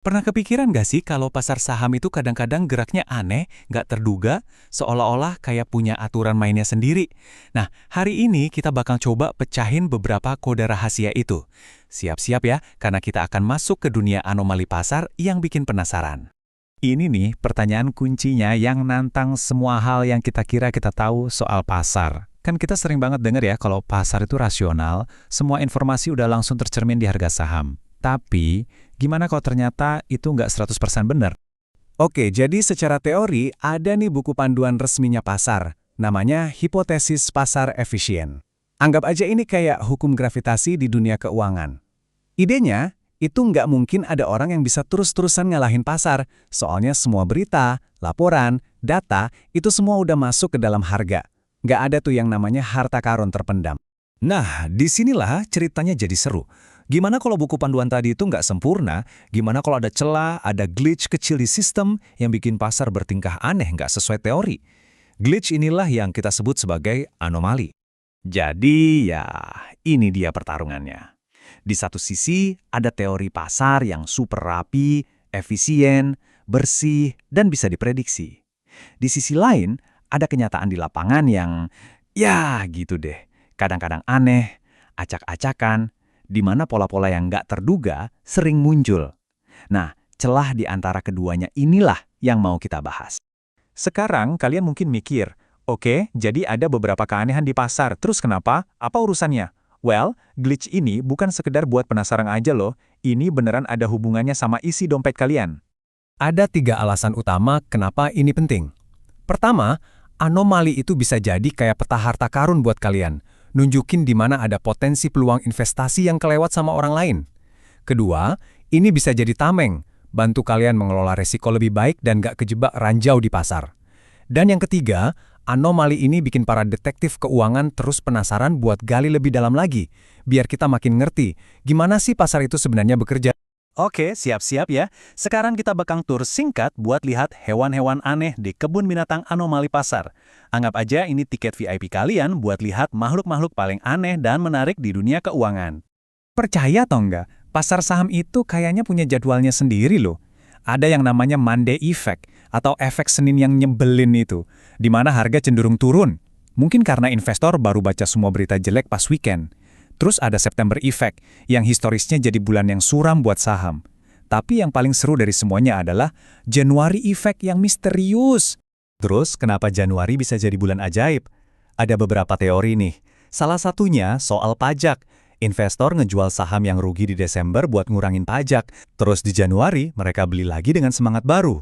Pernah kepikiran nggak sih kalau pasar saham itu kadang-kadang geraknya aneh, nggak terduga, seolah-olah kayak punya aturan mainnya sendiri? Nah, hari ini kita bakal coba pecahin beberapa kode rahasia itu. Siap-siap ya, karena kita akan masuk ke dunia anomali pasar yang bikin penasaran. Ini nih pertanyaan kuncinya yang nantang semua hal yang kita kira kita tahu soal pasar. Kan kita sering banget dengar ya kalau pasar itu rasional, semua informasi udah langsung tercermin di harga saham. Tapi, gimana kalau ternyata itu nggak 100% benar? Oke, jadi secara teori ada nih buku panduan resminya pasar. Namanya Hipotesis Pasar Efisien. Anggap aja ini kayak hukum gravitasi di dunia keuangan. Idenya, itu nggak mungkin ada orang yang bisa terus-terusan ngalahin pasar, soalnya semua berita, laporan, data, itu semua udah masuk ke dalam harga. Nggak ada tuh yang namanya harta karun terpendam. Nah, disinilah ceritanya jadi seru. Gimana kalau buku panduan tadi itu nggak sempurna? Gimana kalau ada celah, ada glitch kecil di sistem yang bikin pasar bertingkah aneh nggak sesuai teori? Glitch inilah yang kita sebut sebagai anomali. Jadi ya, ini dia pertarungannya. Di satu sisi, ada teori pasar yang super rapi, efisien, bersih, dan bisa diprediksi. Di sisi lain, ada kenyataan di lapangan yang, ya gitu deh, kadang-kadang aneh, acak-acakan, di mana pola-pola yang nggak terduga sering muncul. Nah, celah di antara keduanya inilah yang mau kita bahas. Sekarang kalian mungkin mikir, oke, jadi ada beberapa keanehan di pasar, terus kenapa? Apa urusannya? Well, glitch ini bukan sekedar buat penasaran aja loh, ini beneran ada hubungannya sama isi dompet kalian. Ada 3 alasan utama kenapa ini penting. Pertama, anomali itu bisa jadi kayak peta harta karun buat kalian, nunjukin di mana ada potensi peluang investasi yang kelewat sama orang lain. Kedua, ini bisa jadi tameng, bantu kalian mengelola resiko lebih baik dan gak kejebak ranjau di pasar. Dan yang ketiga, anomali ini bikin para detektif keuangan terus penasaran buat gali lebih dalam lagi, biar kita makin ngerti gimana sih pasar itu sebenarnya bekerja. Oke, siap-siap ya. Sekarang kita bakal tur singkat buat lihat hewan-hewan aneh di kebun binatang anomali pasar. Anggap aja ini tiket VIP kalian buat lihat makhluk-makhluk paling aneh dan menarik di dunia keuangan. Percaya atau enggak, pasar saham itu kayaknya punya jadwalnya sendiri loh. Ada yang namanya Monday Effect, atau efek Senin yang nyebelin itu, di mana harga cenderung turun. Mungkin karena investor baru baca semua berita jelek pas weekend. Terus ada September Effect, yang historisnya jadi bulan yang suram buat saham. Tapi yang paling seru dari semuanya adalah January Effect yang misterius. Terus, kenapa Januari bisa jadi bulan ajaib? Ada beberapa teori nih. Salah satunya soal pajak. Investor ngejual saham yang rugi di Desember buat ngurangin pajak. Terus di Januari, mereka beli lagi dengan semangat baru.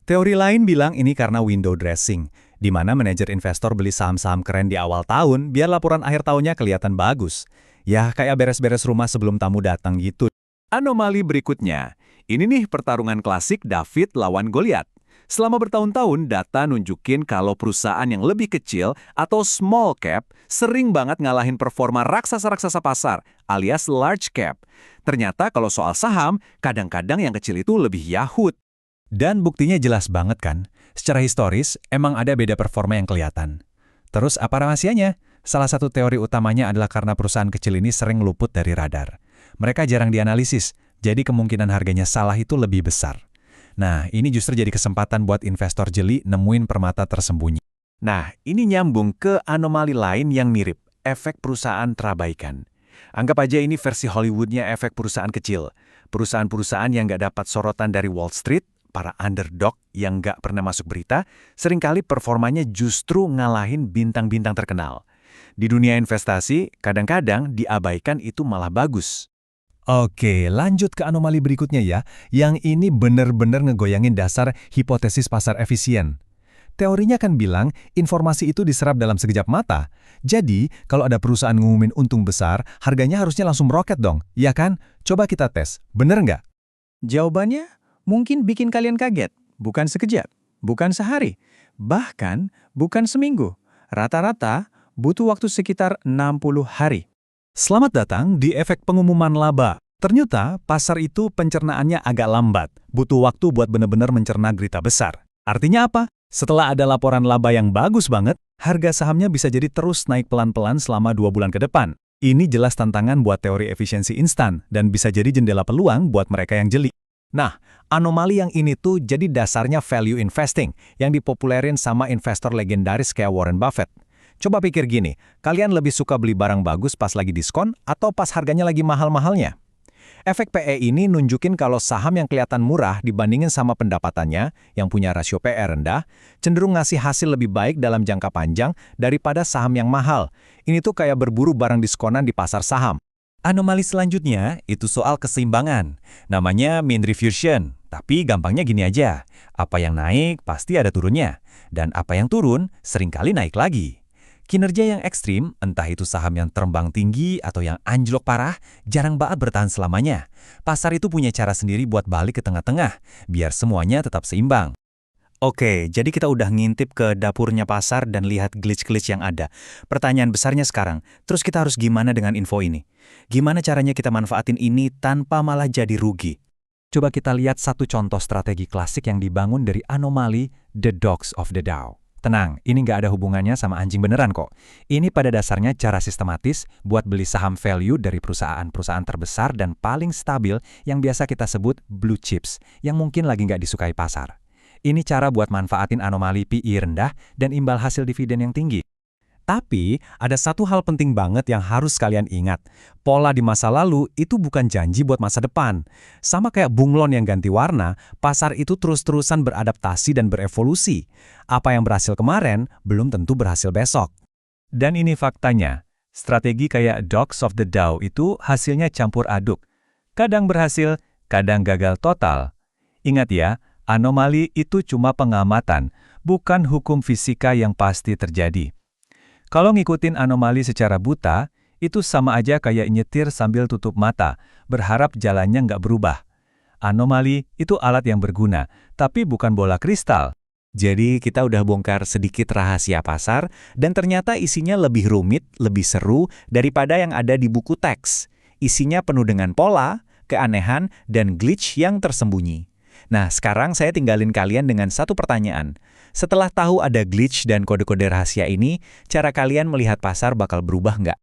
Teori lain bilang ini karena window dressing, di mana manajer investor beli saham-saham keren di awal tahun biar laporan akhir tahunnya kelihatan bagus. Ya, kayak beres-beres rumah sebelum tamu datang gitu. Anomali berikutnya. Ini nih pertarungan klasik David lawan Goliat. Selama bertahun-tahun, data nunjukin kalau perusahaan yang lebih kecil atau small cap sering banget ngalahin performa raksasa-raksasa pasar, alias large cap. Ternyata kalau soal saham, kadang-kadang yang kecil itu lebih yahut. Dan buktinya jelas banget kan? Secara historis, emang ada beda performa yang kelihatan. Terus apa rahasianya? Salah satu teori utamanya adalah karena perusahaan kecil ini sering luput dari radar. Mereka jarang dianalisis, jadi kemungkinan harganya salah itu lebih besar. Nah, ini justru jadi kesempatan buat investor jeli nemuin permata tersembunyi. Nah, ini nyambung ke anomali lain yang mirip, efek perusahaan terabaikan. Anggap aja ini versi Hollywoodnya efek perusahaan kecil. Perusahaan-perusahaan yang nggak dapat sorotan dari Wall Street, para underdog yang nggak pernah masuk berita, seringkali performanya justru ngalahin bintang-bintang terkenal. Di dunia investasi, kadang-kadang diabaikan itu malah bagus. Oke, lanjut ke anomali berikutnya ya. Yang ini benar-benar ngegoyangin dasar hipotesis pasar efisien. Teorinya kan bilang informasi itu diserap dalam sekejap mata. Jadi, kalau ada perusahaan ngumumin untung besar, harganya harusnya langsung meroket dong, ya kan? Coba kita tes, bener nggak? Jawabannya mungkin bikin kalian kaget. Bukan sekejap, bukan sehari, bahkan bukan seminggu. Rata-rata butuh waktu sekitar 60 hari. Selamat datang di efek pengumuman laba. Ternyata pasar itu pencernaannya agak lambat, butuh waktu buat benar-benar mencerna berita besar. Artinya apa? Setelah ada laporan laba yang bagus banget, harga sahamnya bisa jadi terus naik pelan-pelan selama 2 bulan ke depan. Ini jelas tantangan buat teori efisiensi instan dan bisa jadi jendela peluang buat mereka yang jeli. Nah, Anomali yang ini tuh jadi dasarnya value investing yang dipopulerin sama investor legendaris kayak Warren Buffett. Coba pikir gini, kalian lebih suka beli barang bagus pas lagi diskon atau pas harganya lagi mahal-mahalnya? Efek PE ini nunjukin kalau saham yang kelihatan murah dibandingin sama pendapatannya, yang punya rasio PE rendah, cenderung ngasih hasil lebih baik dalam jangka panjang daripada saham yang mahal. Ini tuh kayak berburu barang diskonan di pasar saham. Anomali selanjutnya itu soal keseimbangan. Namanya mean reversion. Tapi gampangnya gini aja, apa yang naik pasti ada turunnya, dan apa yang turun seringkali naik lagi. Kinerja yang ekstrim, entah itu saham yang terbang tinggi atau yang anjlok parah, jarang banget bertahan selamanya. Pasar itu punya cara sendiri buat balik ke tengah-tengah, biar semuanya tetap seimbang. Oke, jadi kita udah ngintip ke dapurnya pasar dan lihat glitch-glitch yang ada. Pertanyaan besarnya sekarang, terus kita harus gimana dengan info ini? Gimana caranya kita manfaatin ini tanpa malah jadi rugi? Coba kita lihat satu contoh strategi klasik yang dibangun dari anomali The Dogs of the Dow. Tenang, ini nggak ada hubungannya sama anjing beneran kok. Ini pada dasarnya cara sistematis buat beli saham value dari perusahaan-perusahaan terbesar dan paling stabil yang biasa kita sebut blue chips, yang mungkin lagi nggak disukai pasar. Ini cara buat manfaatin anomali PE rendah dan imbal hasil dividen yang tinggi. Tapi, ada satu hal penting banget yang harus kalian ingat. Pola di masa lalu itu bukan janji buat masa depan. Sama kayak bunglon yang ganti warna, pasar itu terus-terusan beradaptasi dan berevolusi. Apa yang berhasil kemarin, belum tentu berhasil besok. Dan ini faktanya. Strategi kayak Dogs of the Dow itu hasilnya campur aduk. Kadang berhasil, kadang gagal total. Ingat ya, anomali itu cuma pengamatan, bukan hukum fisika yang pasti terjadi. Kalau ngikutin anomali secara buta, itu sama aja kayak nyetir sambil tutup mata, berharap jalannya nggak berubah. Anomali itu alat yang berguna, tapi bukan bola kristal. Jadi kita udah bongkar sedikit rahasia pasar, dan ternyata isinya lebih rumit, lebih seru daripada yang ada di buku teks. Isinya penuh dengan pola, keanehan, dan glitch yang tersembunyi. Nah, sekarang saya tinggalin kalian dengan satu pertanyaan. Setelah tahu ada glitch dan kode-kode rahasia ini, cara kalian melihat pasar bakal berubah nggak?